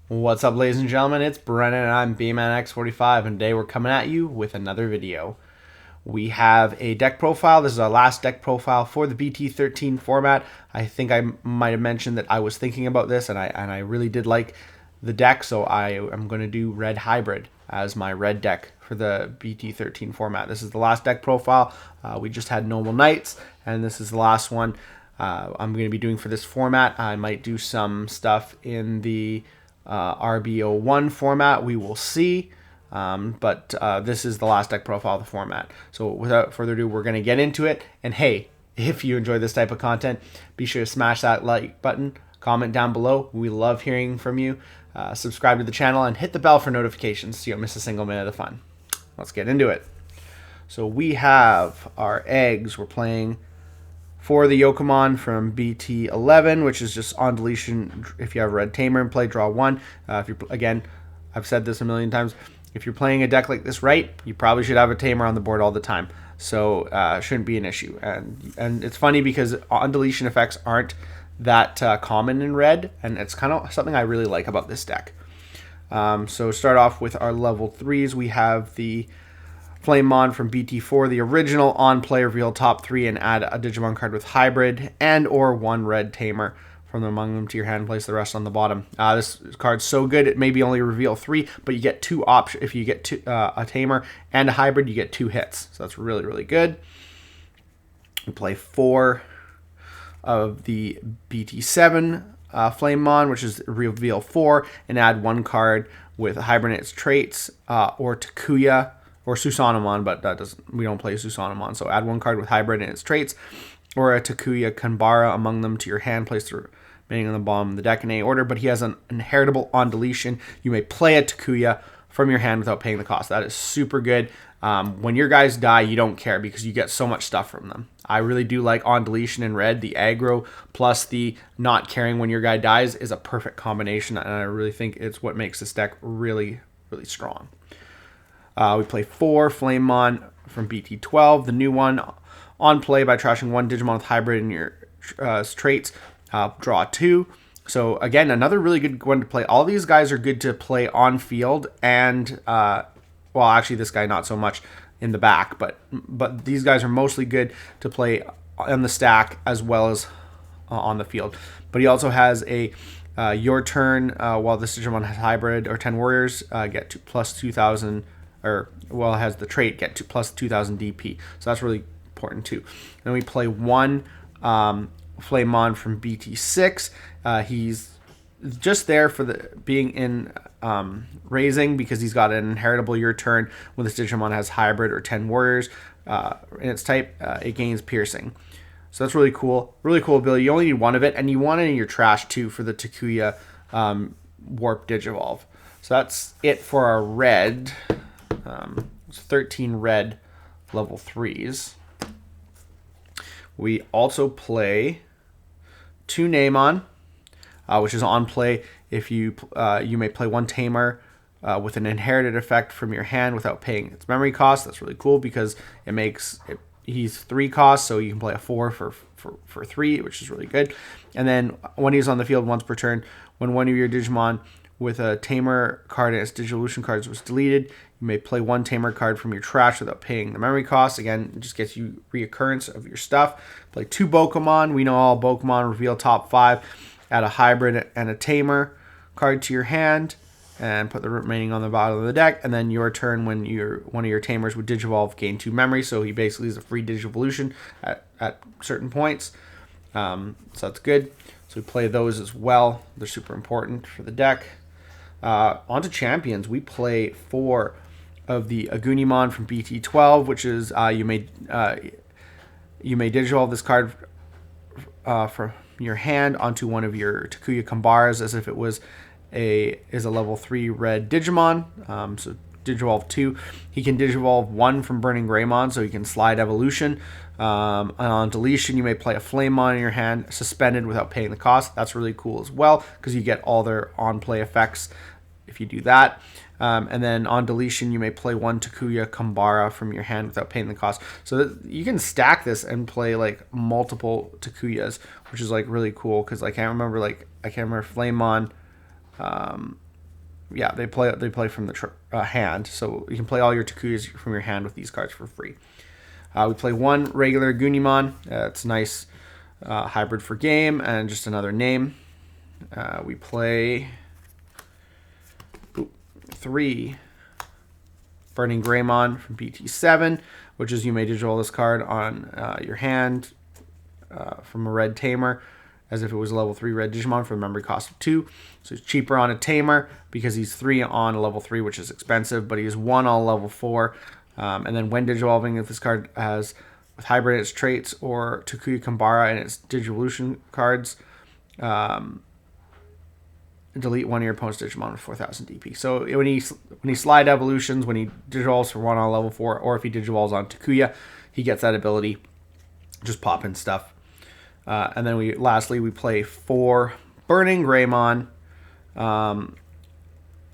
What's up, ladies and gentlemen? It's Brennan and I'm BManX45, and today we're coming at you with another video. We have a deck profile. This is our last deck profile for the BT13 format. I think I might have mentioned that I was thinking about this, and I really did like the deck, so I am going to do Red Hybrid as my red deck for the BT13 format. This is the last deck profile. We just had normal knights, and this is the last one I'm going to be doing for this format. I might do some stuff in the RB01 format. We will see. But this is the last deck profile of the format. So without further ado, we're going to get into it. And hey, if you enjoy this type of content, be sure to smash that like button, comment down below. We love hearing from you. Subscribe to the channel and hit the bell for notifications so you don't miss a single minute of fun. Let's get into it. So we have our eggs. We're playing for the Yokomon from BT11, which is just on deletion. If you have Red Tamer in play, draw one. If you're, again, I've said this a million times, if you're playing a deck like this right, you probably should have a Tamer on the board all the time. So shouldn't be an issue. And it's funny because on deletion effects aren't that common in red, and it's kind of something I really like about this deck. So start off with our level 3s. We have the Flamemon from BT4, the original on-play reveal top 3 and add a Digimon card with Hybrid and or one Red Tamer from among them to your hand, place the rest on the bottom. This card's so good, it maybe only reveal 3, but you get 2 options. If you get a Tamer and a Hybrid, you get 2 hits. So that's really, really good. We play 4 of the BT7 Flamemon, which is reveal 4, and add 1 card with Hybrid and its traits, or Takuya, or Susanomon, but that doesn't. We don't play Susanomon, so add 1 card with Hybrid and its traits, or a Takuya Kanbara among them to your hand, place the remaining on the bottom of the deck in any order. But he has an inheritable on deletion. You may play a Takuya from your hand without paying the cost. That is super good. When your guys die, you don't care because you get so much stuff from them. I really do like on deletion in red. The aggro plus the not caring when your guy dies is a perfect combination, and I really think it's what makes this deck really, really strong. We play 4 Flamemon from BT12, the new one, on play by trashing 1 Digimon with Hybrid in your traits. Draw 2. So again, another really good one to play. All these guys are good to play on field, and well, actually this guy not so much in the back, but these guys are mostly good to play on the stack as well as on the field. But he also has a your turn while this Digimon has Hybrid or 10 Warriors get to plus 2,000. Or, well, it has the trait get to plus 2,000 DP. So that's really important too. Then we play 1 Flamemon from BT6. He's just there for the being in raising because he's got an inheritable your turn when this Digimon has Hybrid or 10 Warriors in its type. It gains piercing. So that's really cool. Really cool ability. You only need 1 of it, and you want it in your trash too for the Takuya Warp Digivolve. So that's it for our red. It's 13 red level 3s. We also play 2 Namon, which is on play. If you may play 1 Tamer with an inherited effect from your hand without paying its memory cost. That's really cool because it makes it, he's 3 costs, so you can play a 4 for 3, which is really good. And then when he's on the field once per turn, when one of your Digimon with a Tamer card and its Digivolution cards was deleted, you may play 1 Tamer card from your trash without paying the memory cost. Again, it just gets you reoccurrence of your stuff. Play 2 Pokemon. We know all Pokemon reveal top 5. Add a Hybrid and a Tamer card to your hand, and put the remaining on the bottom of the deck. And then your turn, when one of your Tamers would Digivolve, gain 2 memory. So he basically is a free Digivolution at certain points. So that's good. So we play those as well. They're super important for the deck. Onto champions. We play 4 of the Agunimon from BT12, which is you may Digivolve this card from your hand onto one of your Takuya Kambaras as if it was a level 3 red Digimon. So Digivolve 2. He can Digivolve 1 from Burning Greymon, so he can slide evolution. And on deletion, you may play a Flamemon in your hand, suspended without paying the cost. That's really cool as well, because you get all their on-play effects if you do that. And then on deletion, you may play 1 Takuya Kambara from your hand without paying the cost. So you can stack this and play like multiple Takuyas, which is like really cool, because I can't remember Flamemon yeah, they play from the hand, so you can play all your Takuyas from your hand with these cards for free. We play one regular Gunimon. It's nice hybrid for game and just another name. We play 3 Burning Greymon from BT7, which is you may digital this card on your hand from a Red Tamer, as if it was a level 3 Red Digimon for a memory cost of 2. So it's cheaper on a Tamer because he's 3 on a level 3, which is expensive, but he's 1 on level 4. And then when Digivolving, if this card has with Hybrid its traits or Takuya Kambara and its Digivolution cards, delete one of your opponent's Digimon with 4,000 DP. So when he slide evolutions, when he Digivolves for 1 on level 4, or if he Digivolves on Takuya, he gets that ability. Just pop in stuff. And then lastly we play 4 Burning Greymon.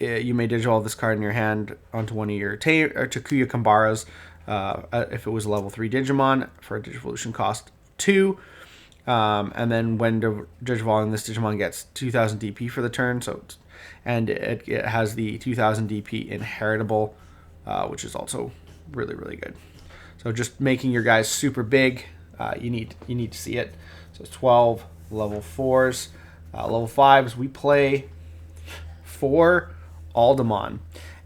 You may Digivolve this card in your hand onto one of your Takuya Kambaras if it was a level 3 Digimon for a Digivolution cost 2. And then when Digivolving, this Digimon gets 2,000 DP for the turn. And it has the 2,000 DP inheritable, which is also really, really good. So just making your guys super big. You need to see it. So 12 level 4s, level 5s. We play 4 Aldermon,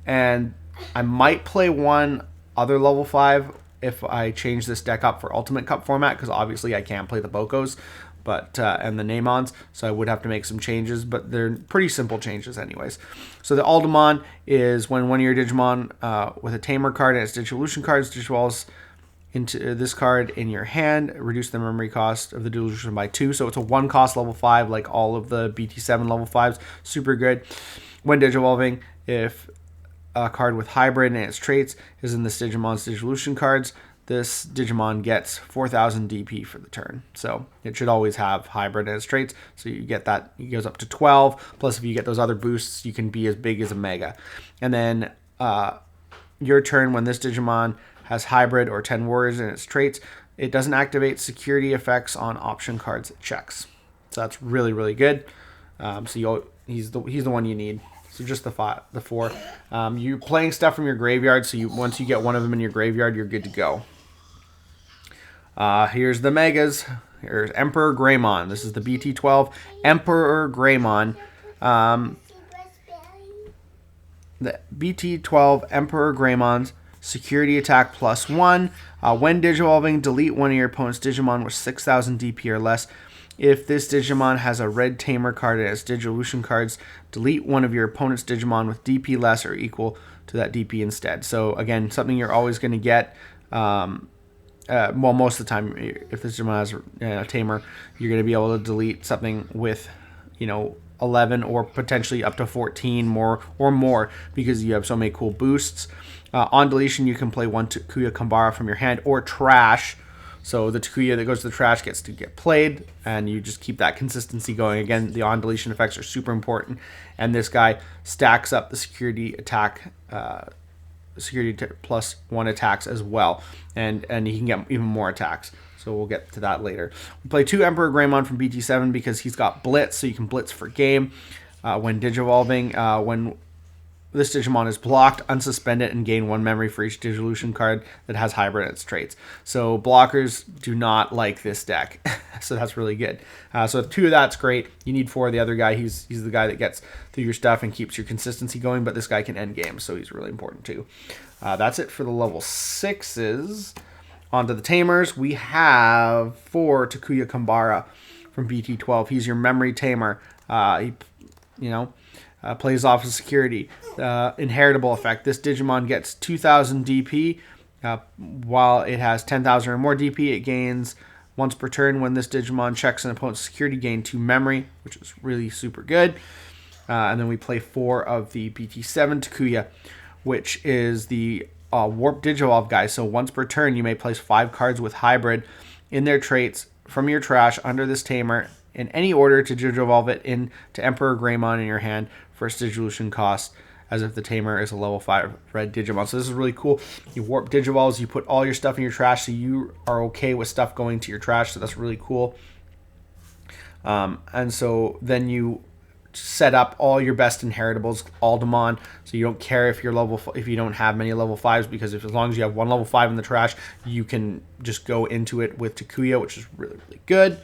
and I might play one other level 5 if I change this deck up for Ultimate Cup format, because obviously I can't play the Bokos, but and the Namons, so I would have to make some changes, but they're pretty simple changes anyways. So the Aldermon is when one of your Digimon with a Tamer card and its Digivolution cards Digivolves into this card in your hand, reduce the memory cost of the Digivolution by 2. So it's a 1 cost level 5, like all of the BT7 level 5s. Super good. When Digivolving, if a card with Hybrid and its traits is in this Digimon's Digivolution cards, this Digimon gets 4,000 DP for the turn. So it should always have Hybrid and its traits. So you get that, it goes up to 12. Plus, if you get those other boosts, you can be as big as a Mega. And then your turn, when this Digimon has Hybrid or 10 Warriors in its traits, it doesn't activate security effects on option cards it checks. So that's really, really good. He's the one you need. So just the 4. You're playing stuff from your graveyard, so once you get one of them in your graveyard, you're good to go. Here's the Megas. Here's Emperor Greymon. This is the BT12 Emperor Greymon. The BT12 Emperor Greymon's security attack +1. When Digivolving, delete one of your opponent's Digimon with 6,000 DP or less. If this Digimon has a Red Tamer card and its Digivolution cards, delete one of your opponent's Digimon with DP less or equal to that DP instead. So again, something you're always going to get. Well, most of the time, if this Digimon has a Tamer, you're going to be able to delete something with, 11 or potentially up to 14 more because you have so many cool boosts. On deletion, you can play one Takuya Kambara from your hand or trash. So the Takuya that goes to the trash gets to get played, and you just keep that consistency going. Again, the on-deletion effects are super important, and this guy stacks up the security attack, +1 attacks as well, and he can get even more attacks. So we'll get to that later. We play 2 Emperor Greymon from BT7 because he's got Blitz, so you can Blitz for game. When Digivolving, when this Digimon is blocked, unsuspend it, and gain 1 memory for each Digivolution card that has Hybrid in its traits. So blockers do not like this deck. So that's really good. So 2 of that's great. You need 4 of the other guy. He's the guy that gets through your stuff and keeps your consistency going, but this guy can end games, so he's really important too. That's it for the level 6s. On to the Tamers. We have 4 Takuya Kambara from BT12. He's your memory Tamer. Plays off of security. Inheritable effect. This Digimon gets 2,000 DP. While it has 10,000 or more DP, it gains once per turn. When this Digimon checks an opponent's security, gain 2 memory, which is really super good. And then we play 4 of the BT7 Takuya, which is the Warp Digivolve guy. So once per turn, you may place 5 cards with Hybrid in their traits from your trash under this Tamer in any order to Digivolve it into Emperor Greymon in your hand for its Digivolution cost, as if the Tamer is a level 5 Red Digimon. So this is really cool. You Warp Digivolves, you put all your stuff in your trash, so you are okay with stuff going to your trash, so that's really cool. And so then you set up all your best inheritables, all Digimon, so you don't care if you're if you don't have many level 5s, because as long as you have one level 5 in the trash, you can just go into it with Takuya, which is really, really good.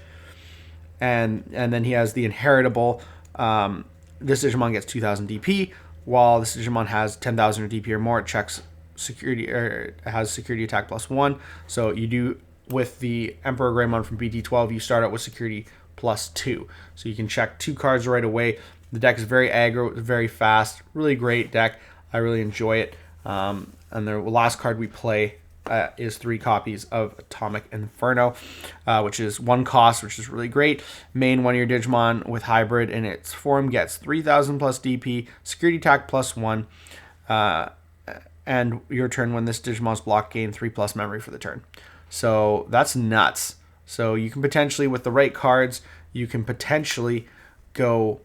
And then he has the inheritable. This Digimon gets 2,000 DP, while this Digimon has 10,000 DP or more. It checks security, or has security attack +1. So you do, with the Emperor Greymon from BT12, you start out with security +2. So you can check 2 cards right away. The deck is very aggro, very fast, really great deck. I really enjoy it. And the last card we play is 3 copies of Atomic Inferno, which is 1 cost, which is really great. Main one of your Digimon with hybrid in its form gets 3,000 plus DP, security attack +1, and your turn when this Digimon's blocked, gain 3+ memory for the turn. So that's nuts. So you can potentially, with the right cards, you can potentially go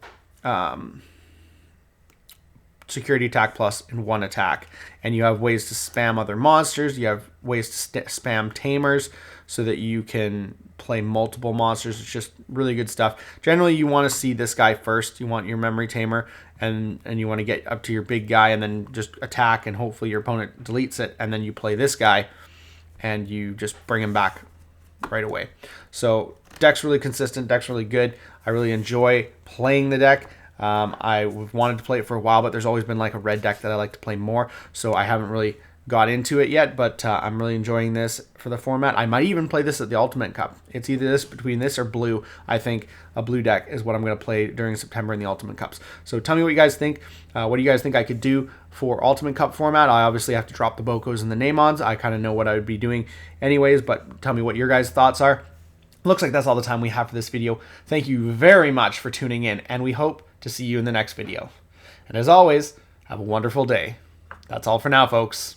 security attack plus in 1 attack. And you have ways to spam other monsters. You have ways to spam tamers so that you can play multiple monsters. It's just really good stuff. Generally, you want to see this guy first. You want your memory tamer, and you want to get up to your big guy and then just attack, and hopefully your opponent deletes it, and then you play this guy and you just bring him back right away. So deck's really consistent, deck's really good. I really enjoy playing the deck. I've wanted to play it for a while, but there's always been like a red deck that I like to play more, so I haven't really got into it yet, but I'm really enjoying this for the format. I might even play this at the Ultimate Cup. It's either between this or blue. I think a blue deck is what I'm going to play during September in the Ultimate Cups. So tell me what you guys think. What do you guys think I could do for Ultimate Cup format? I obviously have to drop the Bokos and the Namons. I kind of know what I would be doing anyways, but tell me what your guys' thoughts are. Looks like that's all the time we have for this video. Thank you very much for tuning in, and we hope to see you in the next video. And as always, have a wonderful day. That's all for now, folks.